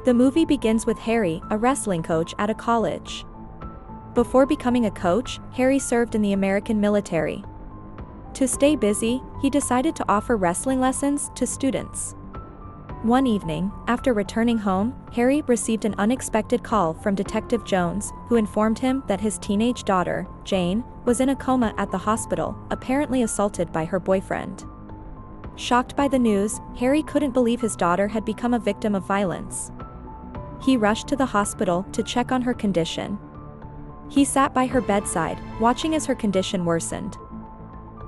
The movie begins with Harry, a wrestling coach at a college. Before becoming a coach, Harry served in the American military. To stay busy, he decided to offer wrestling lessons to students. One evening, after returning home, Harry received an unexpected call from Detective Jones, who informed him that his teenage daughter, Jane, was in a coma at the hospital, apparently assaulted by her boyfriend. Shocked by the news, Harry couldn't believe his daughter had become a victim of violence. He rushed to the hospital to check on her condition. He sat by her bedside, watching as her condition worsened.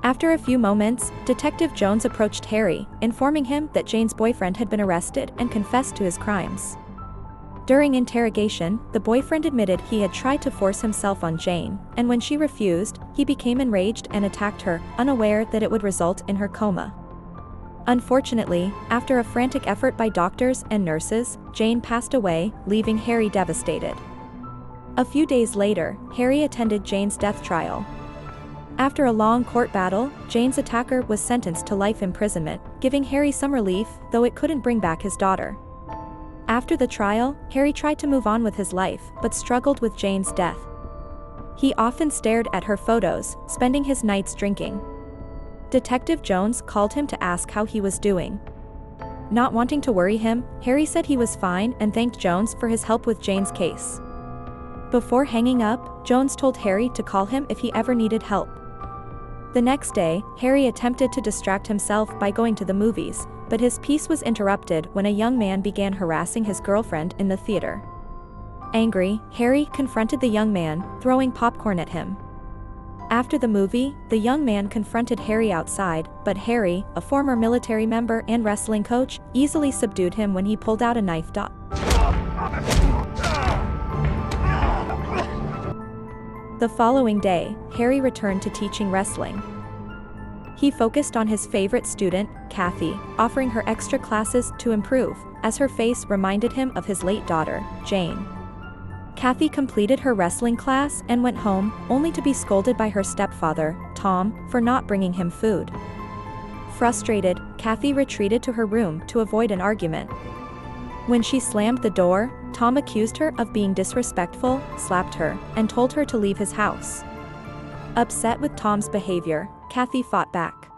After a few moments, Detective Jones approached Harry, informing him that Jane's boyfriend had been arrested and confessed to his crimes. During interrogation, the boyfriend admitted he had tried to force himself on Jane, and when she refused, he became enraged and attacked her, unaware that it would result in her coma. Unfortunately, after a frantic effort by doctors and nurses, Jane passed away, leaving Harry devastated. A few days later, Harry attended Jane's death trial. After a long court battle, Jane's attacker was sentenced to life imprisonment, giving Harry some relief, though it couldn't bring back his daughter. After the trial, Harry tried to move on with his life, but struggled with Jane's death. He often stared at her photos, spending his nights drinking. Detective Jones called him to ask how he was doing. Not wanting to worry him, Harry said he was fine and thanked Jones for his help with Jane's case. Before hanging up, Jones told Harry to call him if he ever needed help. The next day, Harry attempted to distract himself by going to the movies, but his peace was interrupted when a young man began harassing his girlfriend in the theater. Angry, Harry confronted the young man, throwing popcorn at him. After the movie, the young man confronted Harry outside, but Harry, a former military member and wrestling coach, easily subdued him when he pulled out a knife. The following day, Harry returned to teaching wrestling. He focused on his favorite student, Kathy, offering her extra classes to improve, as her face reminded him of his late daughter, Jane. Kathy completed her wrestling class and went home, only to be scolded by her stepfather, Tom, for not bringing him food. Frustrated, Kathy retreated to her room to avoid an argument. When she slammed the door, Tom accused her of being disrespectful, slapped her, and told her to leave his house. Upset with Tom's behavior, Kathy fought back.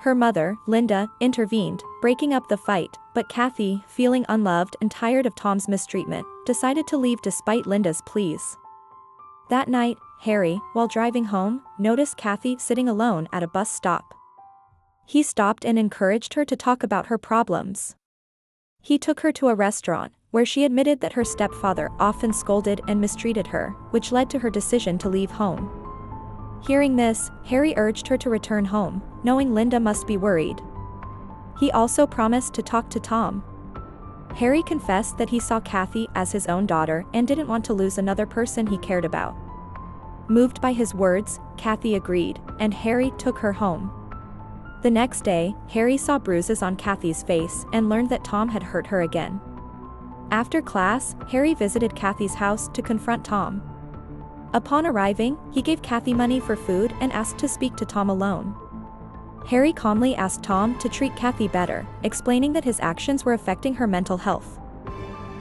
Her mother, Linda, intervened, breaking up the fight, but Kathy, feeling unloved and tired of Tom's mistreatment, decided to leave despite Linda's pleas. That night, Harry, while driving home, noticed Kathy sitting alone at a bus stop. He stopped and encouraged her to talk about her problems. He took her to a restaurant, where she admitted that her stepfather often scolded and mistreated her, which led to her decision to leave home. Hearing this, Harry urged her to return home, knowing Linda must be worried. He also promised to talk to Tom. Harry confessed that he saw Kathy as his own daughter and didn't want to lose another person he cared about. Moved by his words, Kathy agreed, and Harry took her home. The next day, Harry saw bruises on Kathy's face and learned that Tom had hurt her again. After class, Harry visited Kathy's house to confront Tom. Upon arriving, he gave Kathy money for food and asked to speak to Tom alone. Harry calmly asked Tom to treat Kathy better, explaining that his actions were affecting her mental health.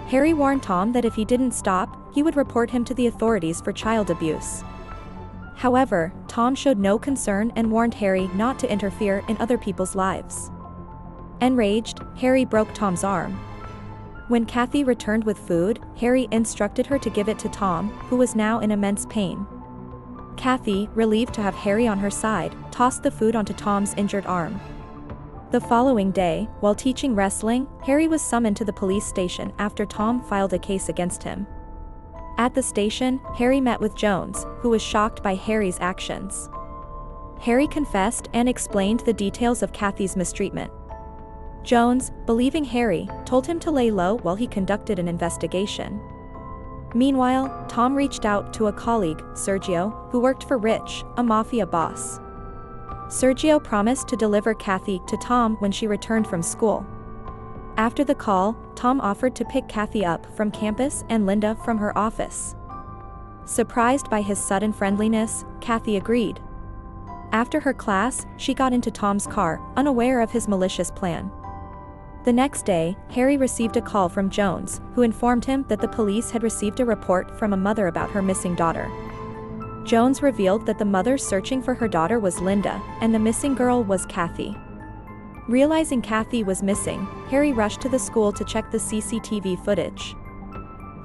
Harry warned Tom that if he didn't stop, he would report him to the authorities for child abuse. However, Tom showed no concern and warned Harry not to interfere in other people's lives. Enraged, Harry broke Tom's arm. When Kathy returned with food, Harry instructed her to give it to Tom, who was now in immense pain. Kathy, relieved to have Harry on her side, tossed the food onto Tom's injured arm. The following day, while teaching wrestling, Harry was summoned to the police station after Tom filed a case against him. At the station, Harry met with Jones, who was shocked by Harry's actions. Harry confessed and explained the details of Kathy's mistreatment. Jones, believing Harry, told him to lay low while he conducted an investigation. Meanwhile, Tom reached out to a colleague, Sergio, who worked for Rich, a mafia boss. Sergio promised to deliver Kathy to Tom when she returned from school. After the call, Tom offered to pick Kathy up from campus and Linda from her office. Surprised by his sudden friendliness, Kathy agreed. After her class, she got into Tom's car, unaware of his malicious plan. The next day, Harry received a call from Jones, who informed him that the police had received a report from a mother about her missing daughter. Jones revealed that the mother searching for her daughter was Linda, and the missing girl was Kathy. Realizing Kathy was missing, Harry rushed to the school to check the CCTV footage.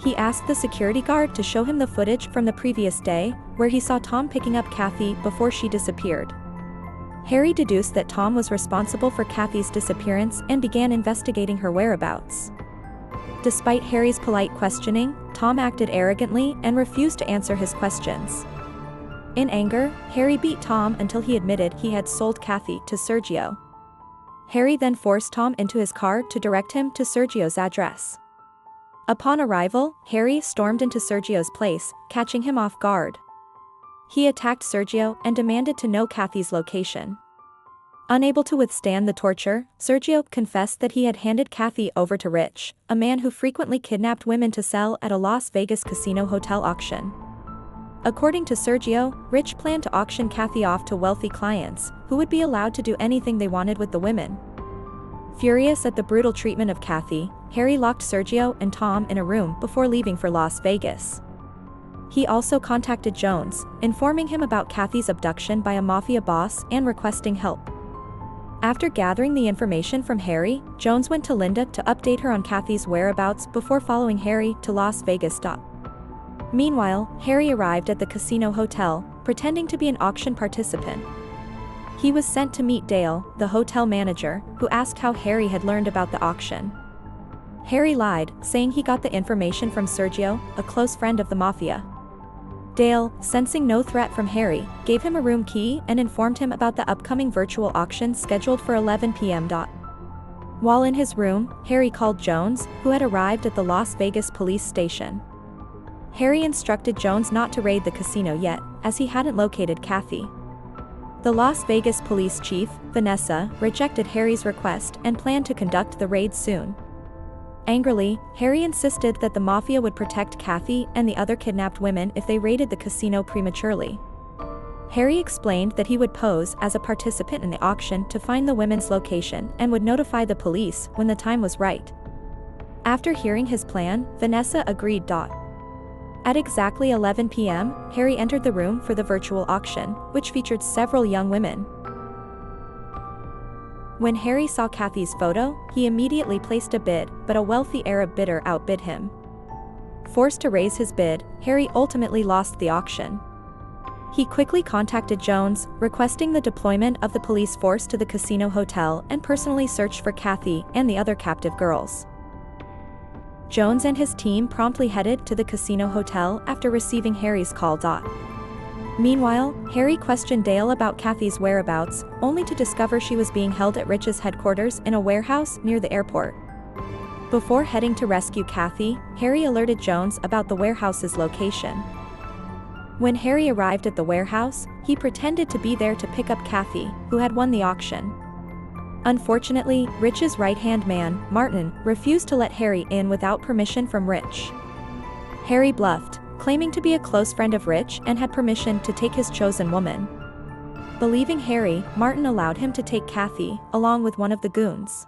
He asked the security guard to show him the footage from the previous day, where he saw Tom picking up Kathy before she disappeared. Harry deduced that Tom was responsible for Kathy's disappearance and began investigating her whereabouts. Despite Harry's polite questioning, Tom acted arrogantly and refused to answer his questions. In anger, Harry beat Tom until he admitted he had sold Kathy to Sergio. Harry then forced Tom into his car to direct him to Sergio's address. Upon arrival, Harry stormed into Sergio's place, catching him off guard. He attacked Sergio and demanded to know Kathy's location. Unable to withstand the torture, Sergio confessed that he had handed Kathy over to Rich, a man who frequently kidnapped women to sell at a Las Vegas casino hotel auction. According to Sergio, Rich planned to auction Kathy off to wealthy clients, who would be allowed to do anything they wanted with the women. Furious at the brutal treatment of Kathy, Harry locked Sergio and Tom in a room before leaving for Las Vegas. He also contacted Jones, informing him about Kathy's abduction by a mafia boss and requesting help. After gathering the information from Harry, Jones went to Linda to update her on Kathy's whereabouts before following Harry to Las Vegas. Meanwhile, Harry arrived at the casino hotel, pretending to be an auction participant. He was sent to meet Dale, the hotel manager, who asked how Harry had learned about the auction. Harry lied, saying he got the information from Sergio, a close friend of the mafia. Dale, sensing no threat from Harry, gave him a room key and informed him about the upcoming virtual auction scheduled for 11 p.m. While in his room, Harry called Jones, who had arrived at the Las Vegas police station. Harry instructed Jones not to raid the casino yet, as he hadn't located Kathy. The Las Vegas police chief, Vanessa, rejected Harry's request and planned to conduct the raid soon. Angrily, Harry insisted that the mafia would protect Kathy and the other kidnapped women if they raided the casino prematurely. Harry explained that he would pose as a participant in the auction to find the women's location and would notify the police when the time was right. After hearing his plan, Vanessa agreed. At exactly 11 p.m., Harry entered the room for the virtual auction, which featured several young women. When Harry saw Kathy's photo, he immediately placed a bid, but a wealthy Arab bidder outbid him. Forced to raise his bid, Harry ultimately lost the auction. He quickly contacted Jones, requesting the deployment of the police force to the casino hotel and personally searched for Kathy and the other captive girls. Jones and his team promptly headed to the casino hotel after receiving Harry's call. Meanwhile, Harry questioned Dale about Kathy's whereabouts, only to discover she was being held at Rich's headquarters in a warehouse near the airport. Before heading to rescue Kathy, Harry alerted Jones about the warehouse's location. When Harry arrived at the warehouse, he pretended to be there to pick up Kathy, who had won the auction. Unfortunately, Rich's right-hand man, Martin, refused to let Harry in without permission from Rich. Harry bluffed, claiming to be a close friend of Rich and had permission to take his chosen woman. Believing Harry, Martin allowed him to take Kathy, along with one of the goons.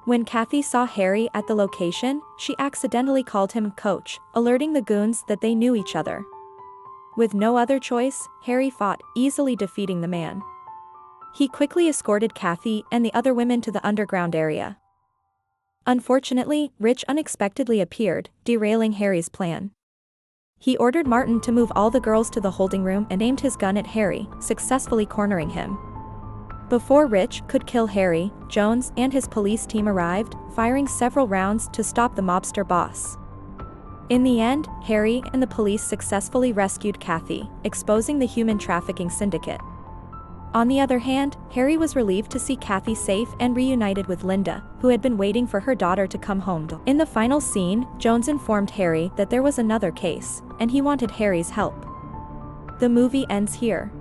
When Kathy saw Harry at the location, she accidentally called him Coach, alerting the goons that they knew each other. With no other choice, Harry fought, easily defeating the man. He quickly escorted Kathy and the other women to the underground area. Unfortunately, Rich unexpectedly appeared, derailing Harry's plan. He ordered Martin to move all the girls to the holding room and aimed his gun at Harry, successfully cornering him. Before Rich could kill Harry, Jones and his police team arrived, firing several rounds to stop the mobster boss. In the end, Harry and the police successfully rescued Kathy, exposing the human trafficking syndicate. On the other hand, Harry was relieved to see Kathy safe and reunited with Linda, who had been waiting for her daughter to come home. In the final scene, Jones informed Harry that there was another case, and he wanted Harry's help. The movie ends here.